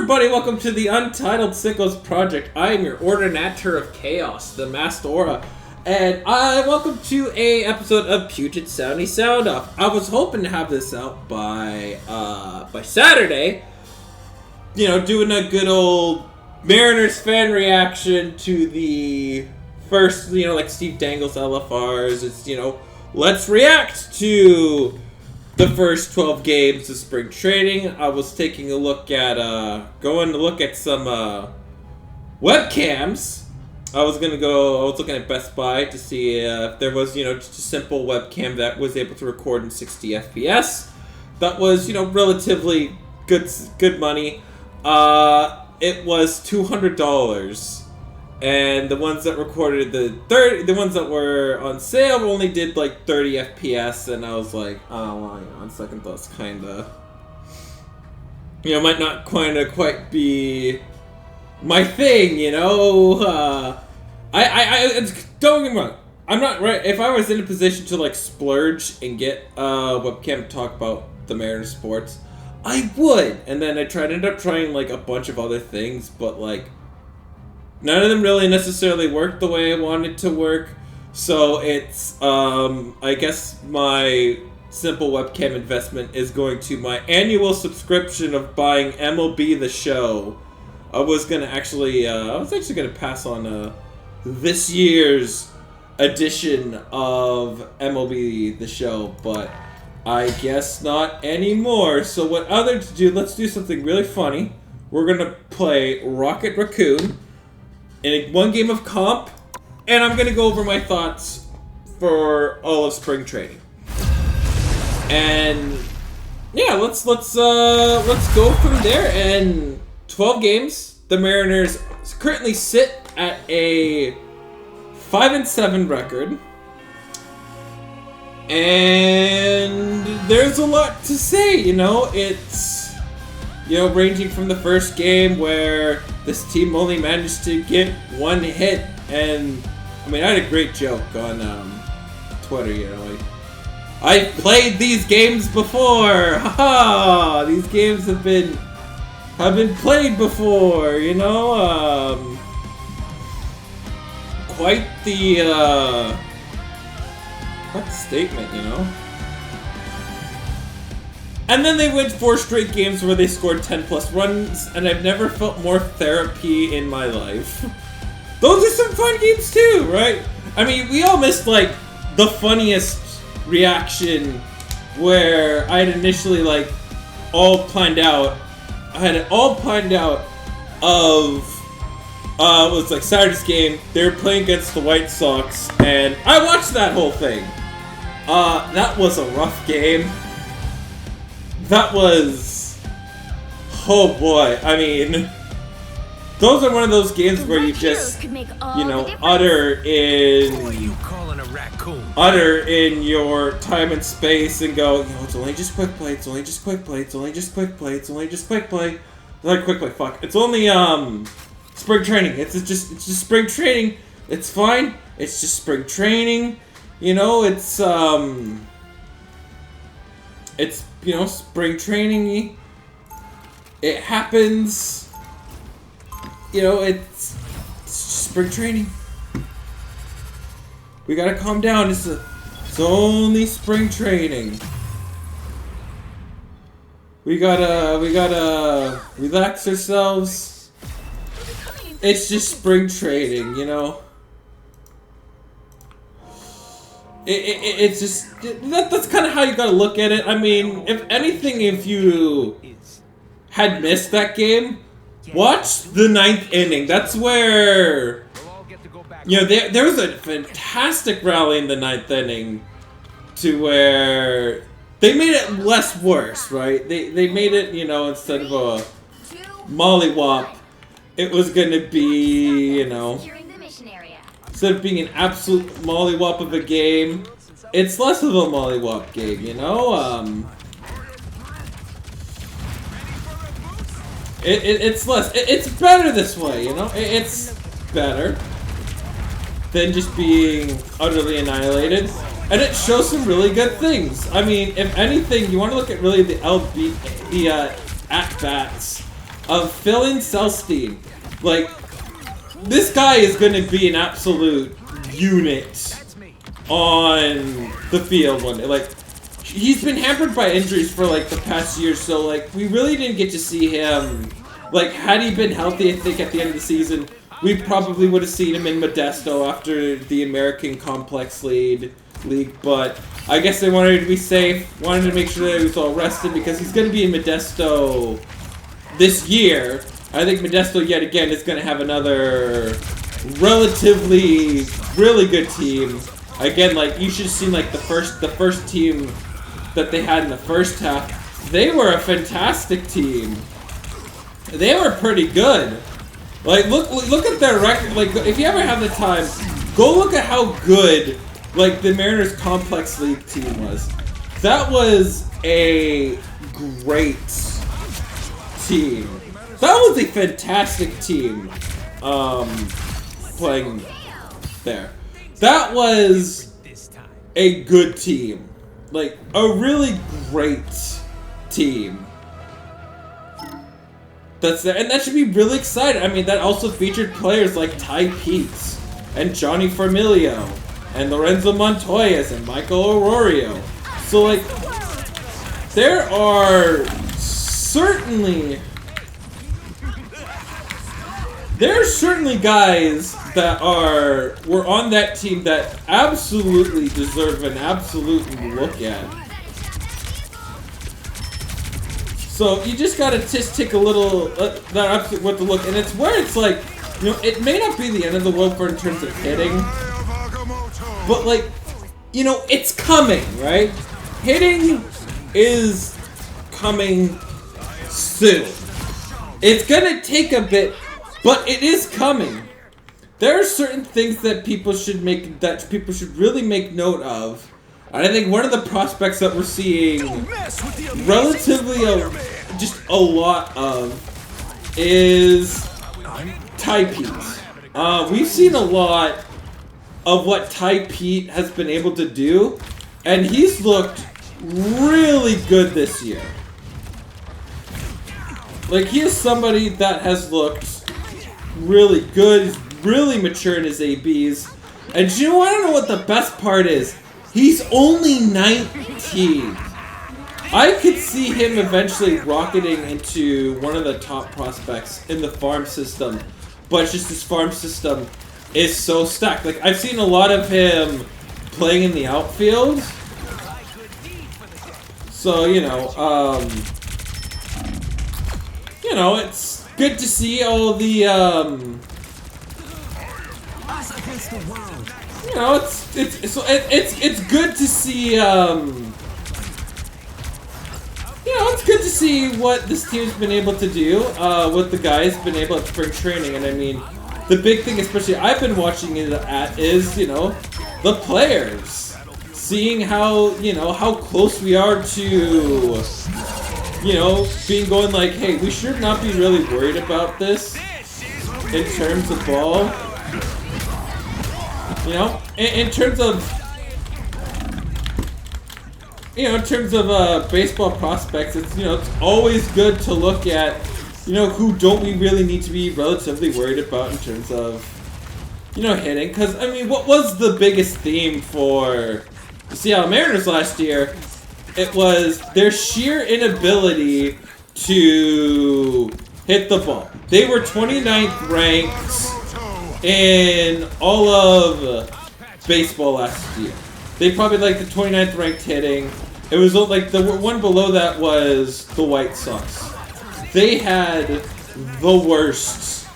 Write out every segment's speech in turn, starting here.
everybody, welcome to the Untitled Sickos Project. I am your Ordinator of Chaos, the MaskedAura, and I welcome to a episode of Puget Soundy Sound Off. I was hoping to have this out by Saturday, you know, doing a good old Mariners fan reaction to the first, you know, like Steve Dangle's LFRs. It's, you know, let's react to the first 12 games of spring training. I was taking a look at, going to look at some, webcams. I was looking at Best Buy to see if there was, you know, just a simple webcam that was able to record in 60 FPS. That was, you know, relatively good money. It was $200. And the ones that recorded the ones that were on sale only did like 30 FPS, and I was like, oh, well, you know, on second thoughts, kinda, you know, might not quite be my thing, you know. Don't get me wrong, I'm not right. If I was in a position to like splurge and get a webcam to talk about the Mariners sports, I would. And then ended up trying like a bunch of other things, but like, none of them really necessarily worked the way I wanted to work, so it's, I guess my simple webcam investment is going to my annual subscription of buying MLB The Show. I was actually gonna pass on, this year's edition of MLB The Show, but I guess not anymore. So what other to do, let's do something really funny. We're gonna play Rocket Raccoon in one game of comp, and I'm gonna go over my thoughts for all of spring training. And yeah, let's go from there. And 12 games. The Mariners currently sit at a 5-7 record, and there's a lot to say. You know, it's, you know, ranging from the first game where this team only managed to get one hit, and I mean, I had a great joke on Twitter, you know, I played these games before, haha, these games have been played before, you know, quite the statement, you know. And then they went 4 straight games where they scored 10+ runs, and I've never felt more therapy in my life. Those are some fun games too, right? I mean, we all missed, like, the funniest reaction where I had initially, like, all planned out. I had it all planned out of, it was like Saturday's game. They were playing against the White Sox, and I watched that whole thing. That was a rough game. That was, oh boy, I mean, those are one of those games where you just, you know, utter in your time and space and go, you know, it's only just quick play, it's only just quick play, it's only just quick play, it's only just quick play. Like quick play, fuck. It's only, spring training. It's just spring training. It's fine. It's just spring training. You know, it's, you know, spring training, it happens, you know, it's spring training. We gotta calm down, it's only spring training. We gotta relax ourselves. It's just spring training, you know. It's just, that's kind of how you gotta look at it. I mean, if anything, if you had missed that game, watch the 9th inning. That's where, you know, there was a fantastic rally in the 9th inning to where they made it less worse, right? They made it, you know, instead of a mollywop, it was gonna be, you know, instead of being an absolute mollywop of a game, it's less of a mollywop game, you know? It's less. It's better this way, you know? It's better than just being utterly annihilated. And it shows some really good things. I mean, if anything, you want to look at really the at-bats of Phil Selstein. Like, this guy is going to be an absolute unit on the field one day. Like, he's been hampered by injuries for, like, the past year, so, like, we really didn't get to see him. Like, had he been healthy, I think, at the end of the season, we probably would have seen him in Modesto after the American Complex League, but I guess they wanted to be safe, wanted to make sure that he was all rested, because he's going to be in Modesto this year. I think Modesto, yet again, is going to have another relatively, really good team. Again, like, you should have seen, like, the first team that they had in the first half. They were a fantastic team. They were pretty good. Like, look at their record. Like, if you ever have the time, go look at how good, like, the Mariners Complex League team was. That was a great team. That was a fantastic team, playing there. That was a good team. Like, a really great team. That's there, and that should be really exciting. I mean, that also featured players like Ty Peets and Johnny Formilio and Lorenzo Montoyas and Michael Arroyo. So, like, there are certainly guys that were on that team that absolutely deserve an absolute look at. So you just gotta take a little that absolute what to look, and it's where it's like, you know, it may not be the end of the world for in terms of hitting, but, like, you know, it's coming, right? Hitting is coming soon. It's gonna take a bit, but it is coming. There are certain things that people should really make note of. And I think one of the prospects that we're seeing relatively just a lot of is Ty Peet. We've seen a lot of what Ty Peet has been able to do, and he's looked really good this year. Like, he is somebody that has looked really good, he's really mature in his ABs, and you know, I don't know what the best part is. He's only 19. I could see him eventually rocketing into one of the top prospects in the farm system, but it's just his farm system is so stacked. Like, I've seen a lot of him playing in the outfield. So, you know, it's good to see all the, you know, it's good to see, you know, it's good to see what this team's been able to do, what the guys been able at spring training, and I mean, the big thing, especially I've been watching it at, is, you know, the players. Seeing how, you know, how close we are to, you know, going like, hey, we should not be really worried about this in terms of ball. You know, in terms of, you know, in terms of baseball prospects, it's, you know, it's always good to look at, you know, who don't we really need to be relatively worried about in terms of, you know, hitting. Because, I mean, what was the biggest theme for the Seattle Mariners last year? It was their sheer inability to hit the ball. They were 29th ranked in all of baseball last year. They probably like the 29th ranked hitting. It was like the one below that was the White Sox. They had the worst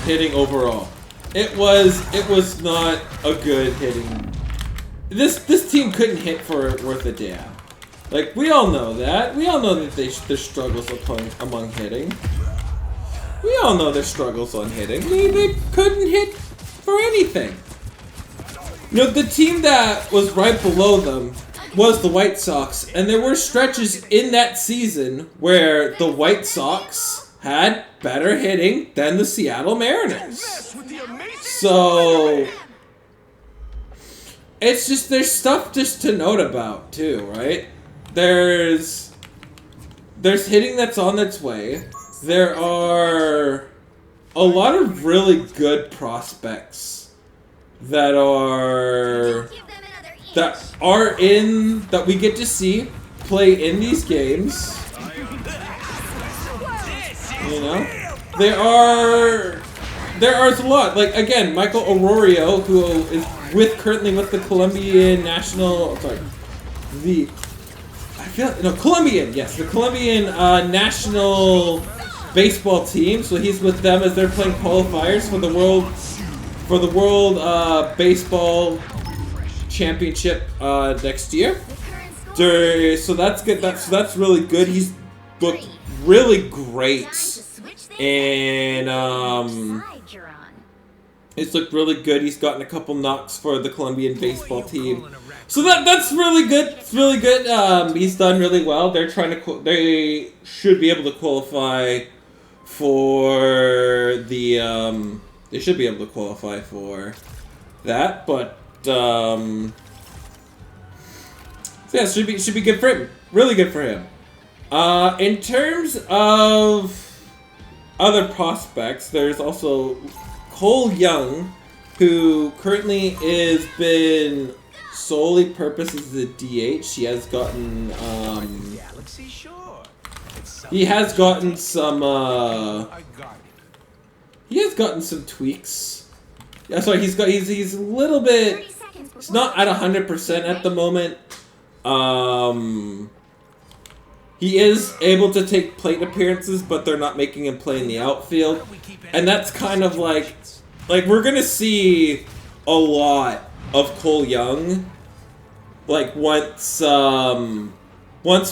hitting overall. It was not a good hitting. This team couldn't hit for worth a damn. Like, we all know that. We all know that there's struggles among hitting. We all know there's struggles on hitting. They couldn't hit for anything. You know, the team that was right below them was the White Sox, and there were stretches in that season where the White Sox had better hitting than the Seattle Mariners. So it's just, there's stuff just to note about too, right? There's there's hitting that's on its way. There are a lot of really good prospects that we get to see play in these games. You know, there are a lot. Like again, Michael Arroyo, who is currently with the Colombian national. Colombian. Yes, the Colombian national baseball team. So he's with them as they're playing qualifiers for the world baseball championship next year. So that's good. That's really good. He's looked really great, and it's looked really good. He's gotten a couple knocks for the Colombian baseball team, so that's really good. It's really good. He's done really well. They're they should be able to qualify for the. They should be able to qualify for that, but so yeah, should be good for him. Really good for him. In terms of other prospects, there's also Cole Young, who currently has been solely purposed as a DH. He has gotten some tweaks. Yeah, sorry, he's a little bit. He's not at 100% at the moment. He is able to take plate appearances, but they're not making him play in the outfield. And that's kind of like we're gonna see a lot of Cole Young. Like once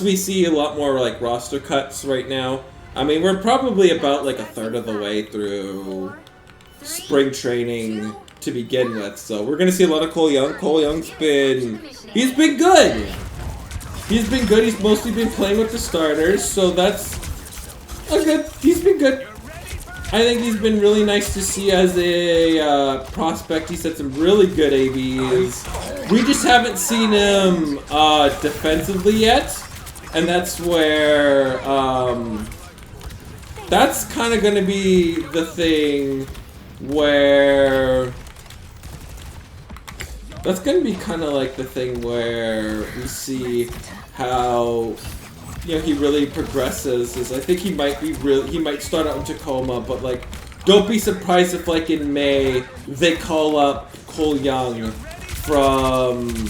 we see a lot more like roster cuts right now. I mean, we're probably about like a third of the way through spring training to begin with. So we're gonna see a lot of Cole Young. Cole Young's been good. He's been good. He's mostly been playing with the starters, so that's good. He's been good. I think he's been really nice to see as a prospect. He's had some really good ABs. We just haven't seen him defensively yet, and that's where that's kind of going to be the thing where. That's going to be kind of like the thing where we see how, he really progresses. Is I think he might start out in Tacoma, but like, don't be surprised if like in May they call up Cole Young from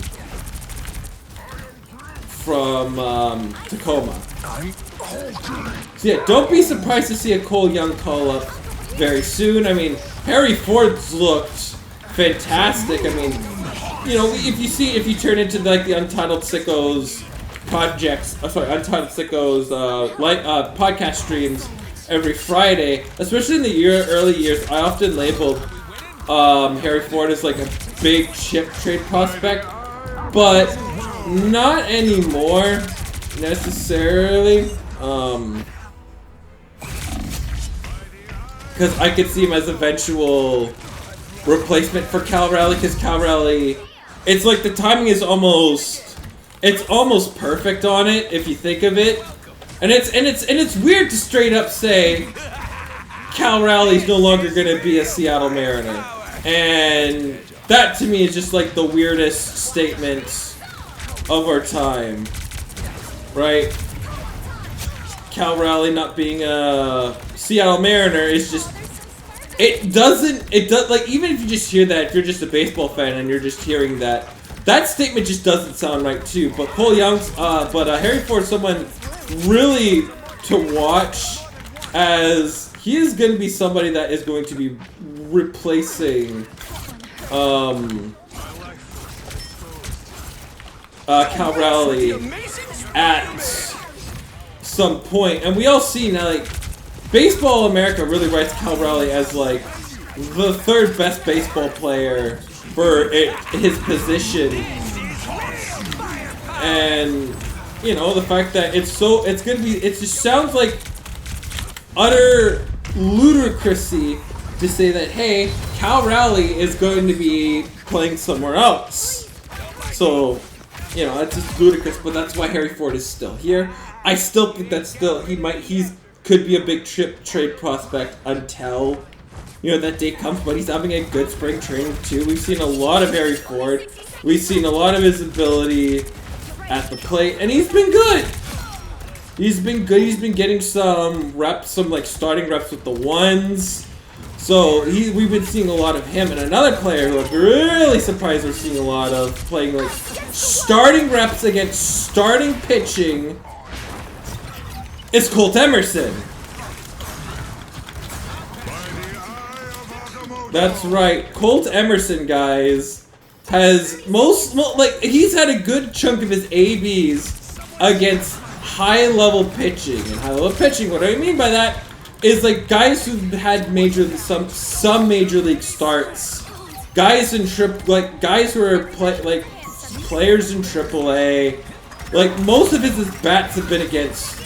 Tacoma. So yeah, don't be surprised to see a Cole Young call up very soon. I mean, Harry Ford's looked fantastic. I mean, if you turn into like the Untitled Sickos Untitled Sickos podcast streams every Friday, especially in the early years, I often labeled Harry Ford as like a big chip trade prospect, but not anymore necessarily. Because I could see him as eventual replacement for Cal Raleigh, because Cal Raleigh, it's like the timing is almost perfect on it if you think of it, and it's weird to straight up say Cal Raleigh's no longer going to be a Seattle Mariner, and that to me is just like the weirdest statement of our time, right? Cal Raleigh not being a Seattle Mariner is just. It does, like, even if you just hear that, if you're just a baseball fan and you're just hearing that statement just doesn't sound right, too. But Cole Young's, Harry Ford's someone really to watch, as he is going to be somebody that is going to be replacing, Cal Raleigh at some point. And we all see now, like, Baseball America really writes Cal Raleigh as like the third best baseball player for his position, and the fact that it just sounds like utter ludicrousy to say that, hey, Cal Raleigh is going to be playing somewhere else. So, it's just ludicrous, but that's why Harry Ford is still here. I still think that he's could be a big trade prospect until, you know, that day comes, but he's having a good spring training too. We've seen a lot of Harry Ford. We've seen a lot of his ability at the plate, and he's been good. He's been good. He's been getting some reps, some like starting reps with the ones. So we've been seeing a lot of him. And another player who I'm really surprised we're seeing a lot of playing like starting reps against starting pitching is Colt Emerson. That's right. Colt Emerson, guys, has he's had a good chunk of his ABs against high-level pitching. And high-level pitching, what I mean by that is like guys who've had some major league starts, guys in guys who are players in AAA. Like most of his bats have been against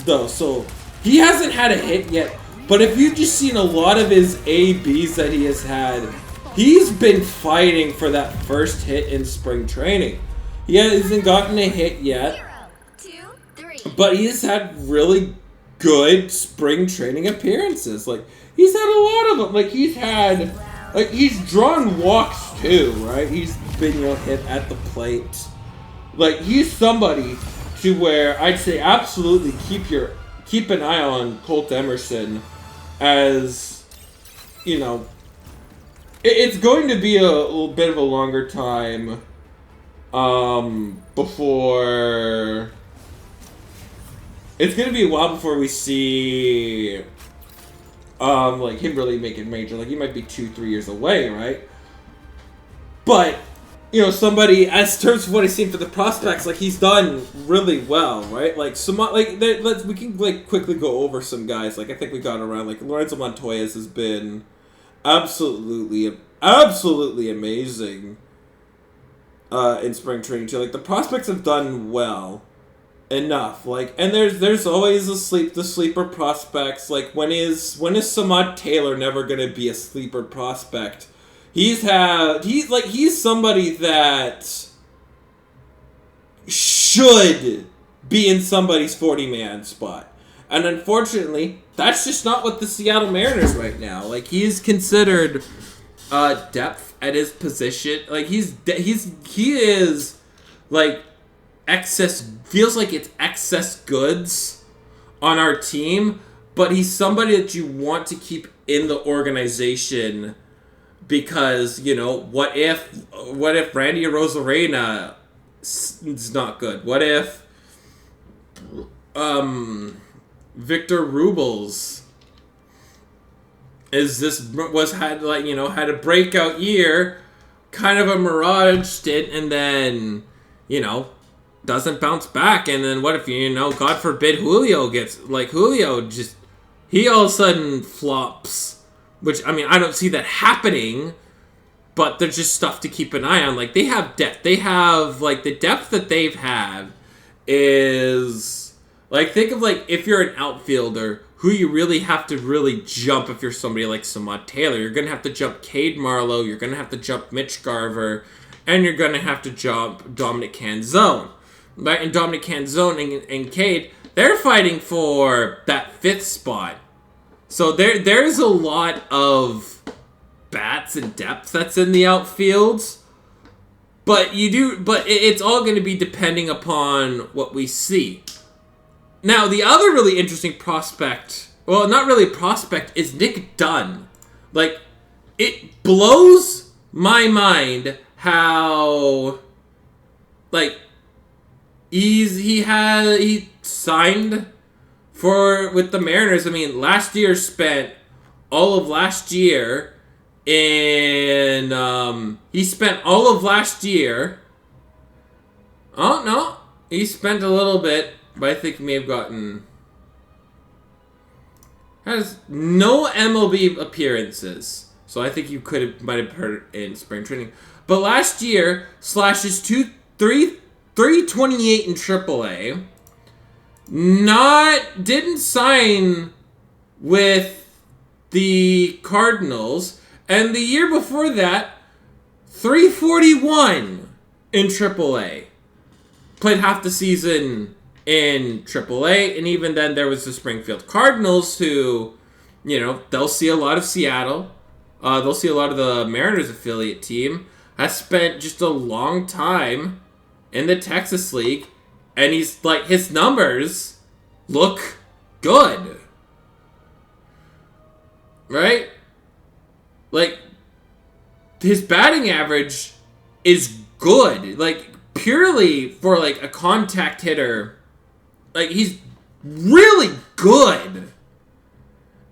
those, so he hasn't had a hit yet. But if you've just seen a lot of his ABs that he has had, he's been fighting for that first hit in spring training. He hasn't gotten a hit yet, but he's had really good spring training appearances. Like, he's had a lot of them. Like, he's drawn walks too, right? He's been, you know, hit at the plate. Like, he's somebody to where I'd say absolutely keep an eye on Colt Emerson, as, you know, it's going to be a little bit of a longer time before... It's going to be a while before we see like him really making major. Like, he might be 2-3 years away, right? But, you know, somebody, as terms of what I've seen for the prospects, like, he's done really well, right? Like, we can, like, quickly go over some guys. Like, I think we got around, like, Lorenzo Montoya has been absolutely amazing in spring training, too. Like, the prospects have done well enough. Like, and there's always the sleeper prospects. Like, when is Samad Taylor never gonna be a sleeper prospect? He's somebody that should be in somebody's 40-man spot. And unfortunately, that's just not what the Seattle Mariners right now. Like, he is considered depth at his position. Like, he is like feels like it's excess goods on our team, but he's somebody that you want to keep in the organization. Because, you know, what if Randy Arozarena is not good? What if Victor Rubles had a breakout year, kind of a mirage stint, and then, you know, doesn't bounce back? And then what if, you know, God forbid Julio he all of a sudden flops. Which, I mean, I don't see that happening, but there's just stuff to keep an eye on. Like, they have depth. They have, like, the depth that they've had is, like, think of, like, if you're an outfielder, who you really have to really jump if you're somebody like Samad Taylor. You're going to have to jump Cade Marlowe, you're going to have to jump Mitch Garver, and you're going to have to jump Dominic Canzone. Right? And Dominic Canzone and Cade, they're fighting for that 5th spot. So there's a lot of bats and depth that's in the outfield, but it's all going to be depending upon what we see. Now, the other really interesting prospect, well, not really a prospect, is Nick Dunn. Like, it blows my mind how, like, he signed with the Mariners. I mean, last year spent all of last year in, he spent all of last year, oh, no, he spent a little bit, but I think he may have has no MLB appearances, so I think you might have heard it in spring training, but last year, slashes 328 in AAA, didn't sign with the Cardinals, and the year before that, 341 in AAA. Played half the season in AAA, and even then there was the Springfield Cardinals who, they'll see a lot of Seattle. They'll see a lot of the Mariners affiliate team. Has spent just a long time in the Texas League, and his numbers look good. Right? His batting average is good. Purely for, a contact hitter, he's really good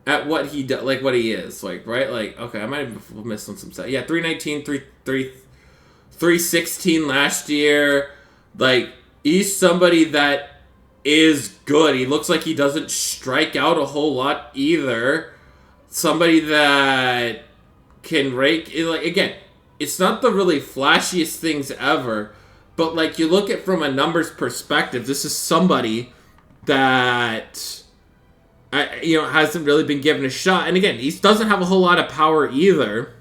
at what he does, what he is, right? Okay, I might have missed on some stuff. Yeah, 319, 316 last year. He's somebody that is good. He looks like he doesn't strike out a whole lot either. Somebody that can rake, again, it's not the really flashiest things ever, but you look at from a numbers perspective, this is somebody that hasn't really been given a shot. And again, he doesn't have a whole lot of power either,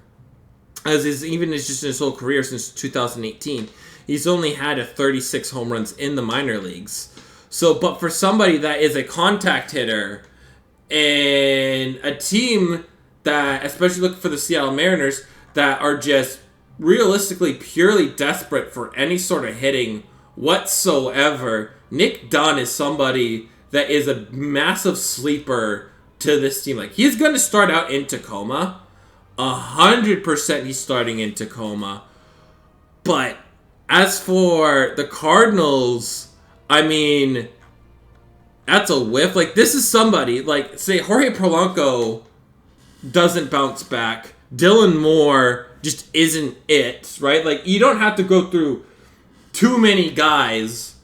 as is even just his whole career since 2018. He's only had 36 home runs in the minor leagues. So, but for somebody that is a contact hitter and a team that, especially looking for the Seattle Mariners, that are just realistically purely desperate for any sort of hitting whatsoever, Nick Dunn is somebody that is a massive sleeper to this team. He's going to start out in Tacoma. 100% he's starting in Tacoma. But as for the Cardinals, I mean, that's a whiff. This is somebody, say Jorge Polanco doesn't bounce back. Dylan Moore just isn't it, right? You don't have to go through too many guys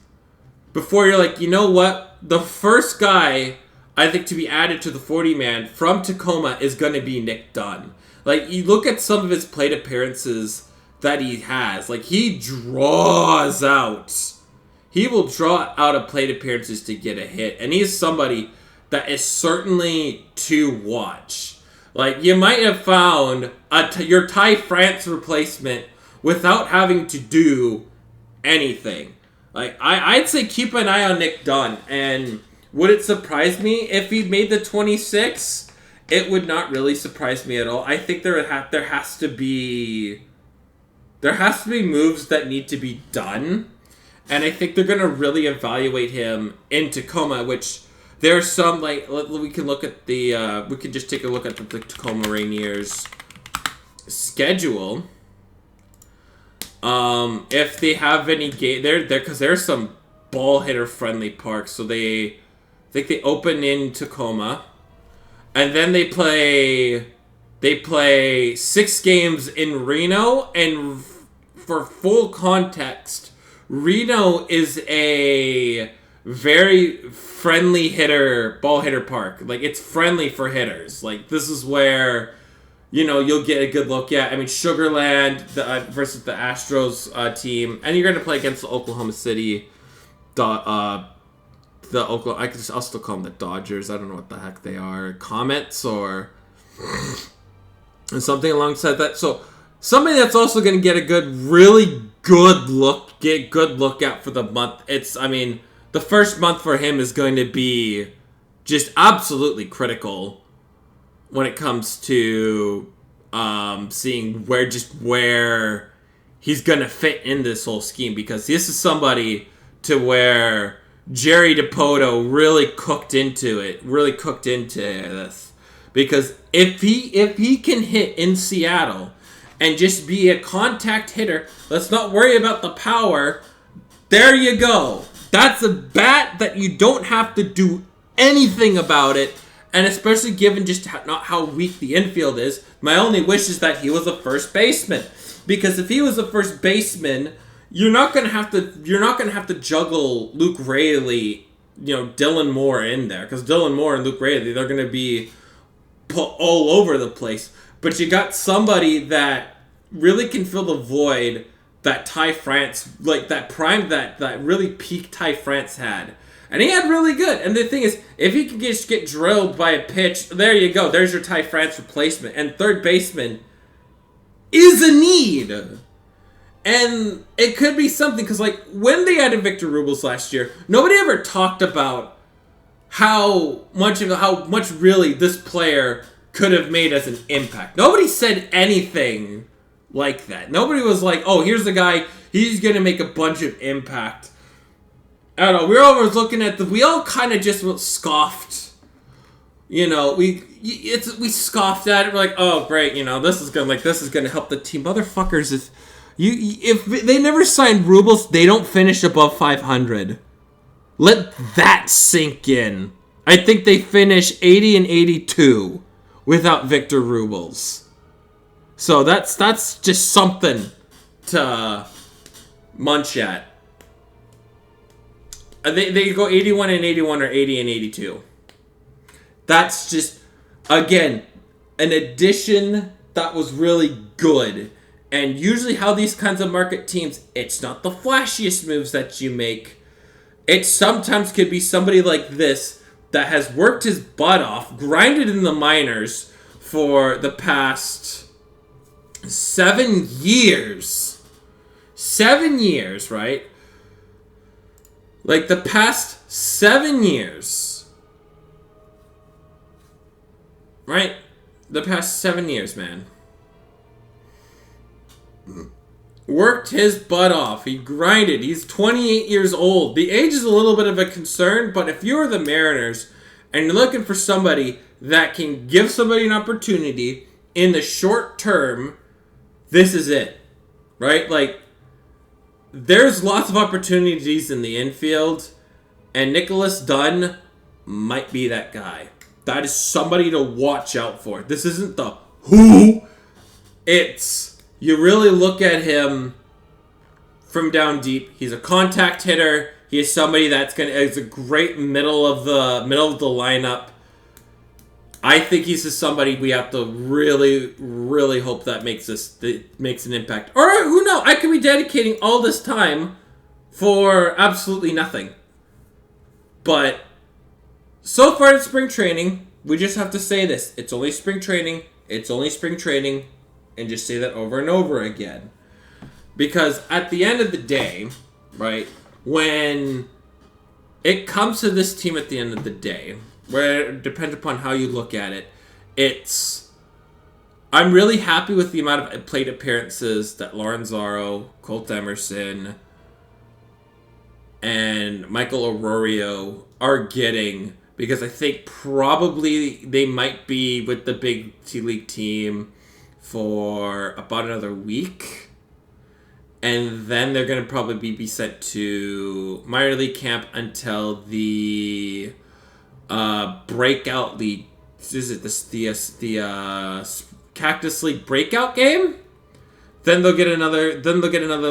before you're you know what? The first guy I think to be added to the 40-man from Tacoma is going to be Nick Dunn. You look at some of his plate appearances that he has. He draws out. He will draw out of plate appearances to get a hit. And he is somebody that is certainly to watch. You might have found your Ty France replacement without having to do anything. I'd say keep an eye on Nick Dunn. And would it surprise me if he made the 26? It would not really surprise me at all. I think there has to be moves that need to be done. And I think they're going to really evaluate him in Tacoma, which there's some, we can look at we can just take a look at the Tacoma Rainiers schedule. If they have any game, because there's some ball hitter friendly parks. So I think they open in Tacoma, and then they play 6 games in Reno. And for full context, Reno is a very friendly ball hitter park. It's friendly for hitters. This is where you'll get a good look at. I mean, Sugarland versus the Astros team, and you're going to play against the Oklahoma City, I'll still call them the Dodgers. I don't know what the heck they are, Comets or something alongside that. So somebody that's also going to get a really good look at for the month. The first month for him is going to be just absolutely critical when it comes to seeing where he's going to fit in this whole scheme, because this is somebody to where Jerry DiPoto really cooked into this. Because if he can hit in Seattle and just be a contact hitter, let's not worry about the power. There you go. That's a bat that you don't have to do anything about it. And especially given just not how weak the infield is, my only wish is that he was a first baseman. Because if he was a first baseman, you're not gonna have to juggle Luke Raley, Dylan Moore in there, because Dylan Moore and Luke Raley, they're gonna be put all over the place. But you got somebody that really can fill the void that Ty France, that prime that really peak Ty France had. And he had really good. And the thing is, if he can just get drilled by a pitch, there you go. There's your Ty France replacement. And third baseman is a need. And it could be something, because, like, when they added Victor Rubles last year, nobody ever talked about how much really this player could have made as an impact. Nobody said anything like that. Nobody was like, oh, here's the guy, he's going to make a bunch of impact. I don't know, we were always looking at we all kind of just scoffed. You know, we scoffed at it. We're like, oh, great, you know, this is gonna help the team. Motherfuckers, if they never signed Rubles, they don't finish above 500. Let that sink in. I think they finish 80 and 82 without Victor Rubles. So that's just something to munch at. They go 81 and 81 or 80 and 82. That's just, again, an addition that was really good. And usually how these kinds of market teams, it's not the flashiest moves that you make. It sometimes could be somebody like this that has worked his butt off, grinded in the minors for the past 7 years. 7 years, right? Like the past 7 years. Right? The past 7 years, man. Worked his butt off. He grinded. He's 28 years old. The age is a little bit of a concern, but if you're the Mariners and you're looking for somebody that can give somebody an opportunity in the short term, this is it. Right? Like, there's lots of opportunities in the infield, and Nicholas Dunn might be that guy. That is somebody to watch out for. This isn't the who. It's, you really look at him from down deep. He's a contact hitter. He is somebody is a great middle of the lineup. I think he's just somebody we have to really, really hope that makes an impact. Or who knows? I could be dedicating all this time for absolutely nothing. But so far in spring training, we just have to say this. It's only spring training. It's only spring training. And just say that over and over again. Because at the end of the day, right, when it comes to this team at the end of the day, where it depends upon how you look at it, I'm really happy with the amount of plate appearances that Lorenzaro, Colt Emerson, and Michael Arroyo are getting, because I think probably they might be with the big T-League team for about another week. And then they're going to probably be sent to minor league camp until the breakout league. Is it the Cactus League breakout game? Then they'll get another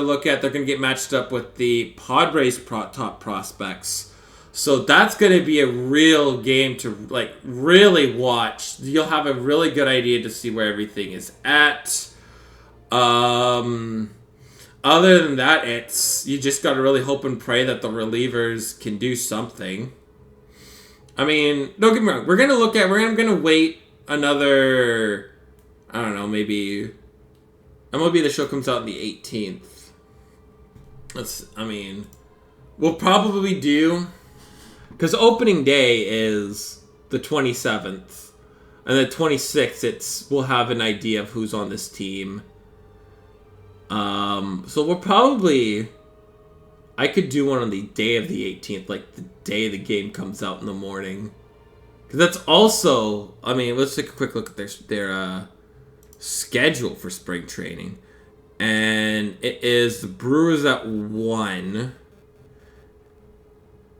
look at. They're going to get matched up with the Padres top prospects. So that's going to be a real game to really watch. You'll have a really good idea to see where everything is at. Other than that, you just got to really hope and pray that the relievers can do something. I mean, don't get me wrong. We're going to wait another, I don't know, maybe MLB The Show comes out on the 18th. We'll probably do, because opening day is the 27th. And the 26th, we'll have an idea of who's on this team. So we'll probably, I could do one on the day of the 18th, like the day the game comes out in the morning. Because that's also, let's take a quick look at their schedule for spring training. And it is the Brewers at 1.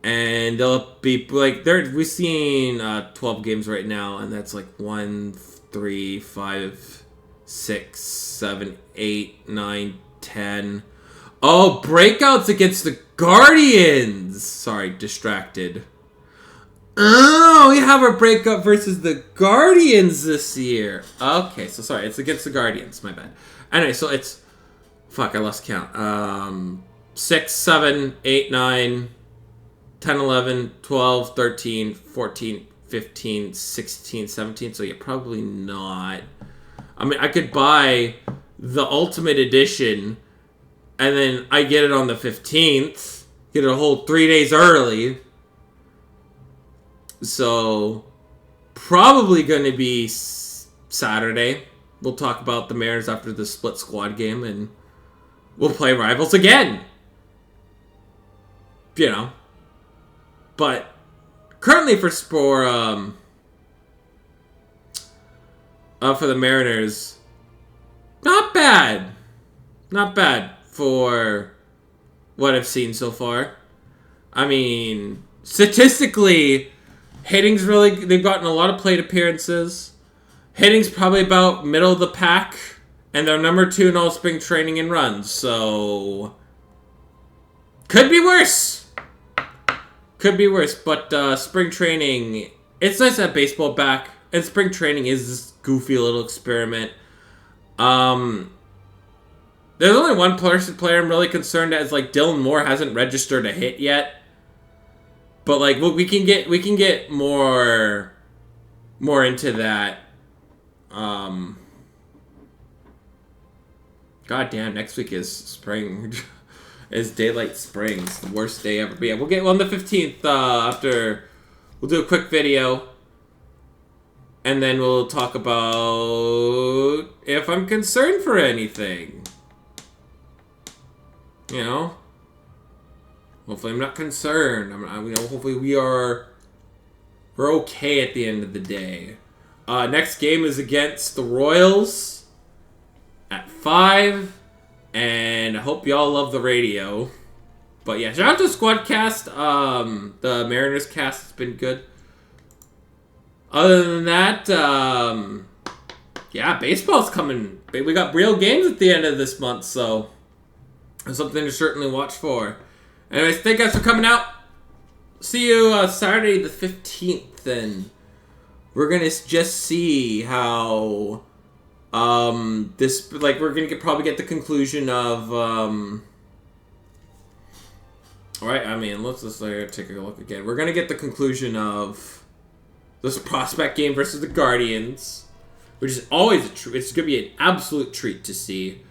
And they'll be, we're seeing 12 games right now, and that's 1, 3, 5, 6, 7, 8, 9, 10. Oh, breakouts against the Guardians! Sorry, distracted. Oh, we have our breakout versus the Guardians this year. Okay, so sorry, it's against the Guardians, my bad. Anyway, so it's, I lost count. 6, 7, 8, 9, 10, 11, 12, 13, 14, 15, 16, 17. So yeah, probably not. I could buy the Ultimate Edition And then I get it on the 15th. Get it a whole 3 days early. So, probably going to be Saturday. We'll talk about the Mariners after the split squad game, and we'll play Rivals again. You know. But, currently for the Mariners, not bad. Not bad for what I've seen so far. I mean, statistically, hitting's really... They've gotten a lot of plate appearances. Hitting's probably about middle of the pack. And they're number 2 in all spring training and runs. So, could be worse. Could be worse. But spring training... It's nice to have baseball back. And spring training is this goofy little experiment. There's only one player I'm really concerned as, like, Dylan Moore hasn't registered a hit yet. But, like, we can get more into that. God damn, next week is spring. Is daylight spring. It's the worst day ever. But yeah, we'll get on the 15th after. We'll do a quick video. And then we'll talk about if I'm concerned for anything. You know? Hopefully I'm not concerned. Hopefully we're okay at the end of the day. Next game is against the Royals at 5. And I hope y'all love the radio. But yeah, shout out to Squadcast. The Mariners cast has been good. Other than that, yeah, baseball's coming. We got real games at the end of this month, so it's something to certainly watch for. Anyways, thank you guys for coming out. See you Saturday the 15th, and we're gonna just see how this, like, we're gonna probably get the conclusion of alright, I mean, let's just take a look again. We're gonna get the conclusion of this prospect game versus the Guardians, which is always a treat. It's gonna be an absolute treat to see.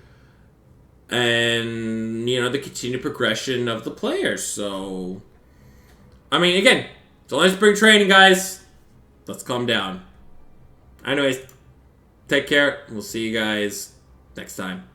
And, you know, the continued progression of the players. So, I mean, again, it's only spring training, guys. Let's calm down. Anyways, take care. We'll see you guys next time.